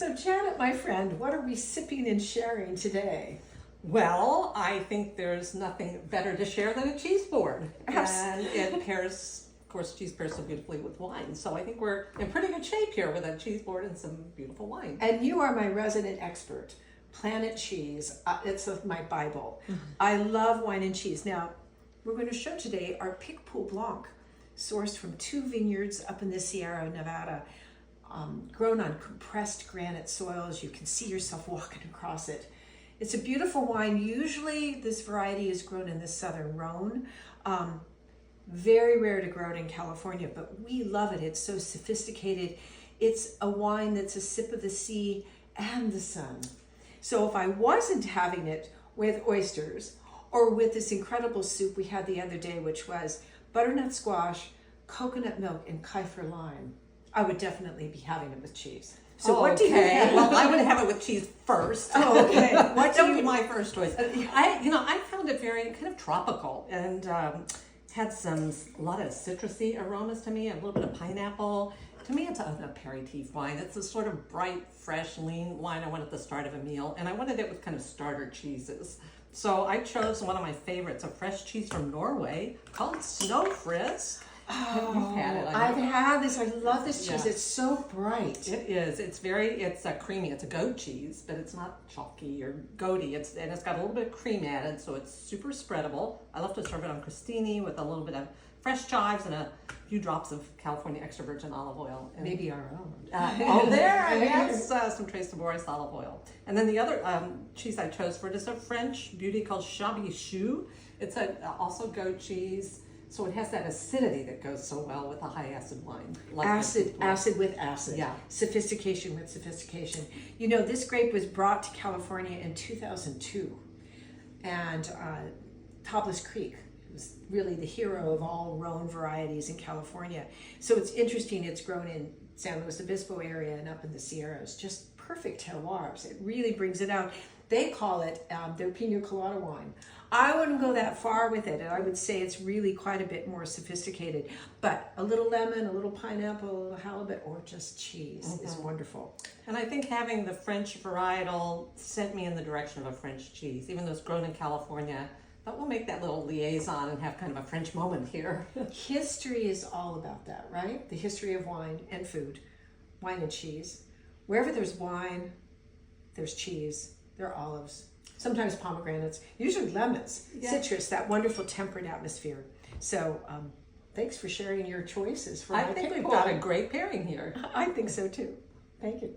So Janet, my friend, what are we sipping and sharing today? Well, I think there's nothing better to share than a cheese board. And it pairs, of course, cheese pairs so beautifully with wine. So I think we're in pretty good shape here with a cheese board and some beautiful wine. And you are my resident expert. Planet Cheese, it's my Bible. I love wine and cheese. Now, we're going to show today our Picpoul blanc, sourced from 2 vineyards up in the Sierra Nevada, grown on compressed granite soils. You can see yourself walking across it. It's a beautiful wine. Usually this variety is grown in the southern Rhone. Very rare to grow it in California, but we love it. It's so sophisticated. It's a wine that's a sip of the sea and the sun. So if I wasn't having it with oysters or with this incredible soup we had the other day, which was butternut squash, coconut milk, and kaffir lime, I would definitely be having it with cheese. So what do you have? Well, I would have it with cheese first. Oh, okay. What Don't be my first choice. I found it very kind of tropical and had a lot of citrusy aromas to me, a little bit of pineapple. To me, it's an aperitif wine. It's a sort of bright, fresh, lean wine I want at the start of a meal, and I wanted it with kind of starter cheeses. So I chose one of my favorites, a fresh cheese from Norway called Snofrisk. Oh, You've had it. I've had this. I love this cheese. Yeah. It's so bright. It is. It's creamy. It's a goat cheese, but it's not chalky or goaty. It's got a little bit of cream added, so it's super spreadable. I love to serve it on crostini with a little bit of fresh chives and a few drops of California extra virgin olive oil. And, Maybe our own. Yes, some Tres Sabores olive oil. And then the other cheese I chose for it is a French beauty called Chabichou. It's also goat cheese. So it has that acidity that goes so well with a high acid wine. Like Acid with acid. Yeah. Sophistication with sophistication. You know, this grape was brought to California in 2002. And Topless Creek was really the hero of all Rhone varieties in California. So it's interesting, it's grown in San Luis Obispo area and up in the Sierras. Just perfect terroirs. It really brings it out. They call it their pina colada wine. I wouldn't go that far with it, and I would say it's really quite a bit more sophisticated. But a little lemon, a little pineapple, a little halibut, or just cheese is wonderful. And I think having the French varietal sent me in the direction of a French cheese. Even though it's grown in California, but we'll make that little liaison and have kind of a French moment here. History is all about that, right? The history of wine and food, wine and cheese. Wherever there's wine, there's cheese, there are olives. Sometimes pomegranates, usually lemons, citrus, that wonderful temperate atmosphere. So thanks for sharing your choices for I think we've got a great pairing here. I think so too. Thank you.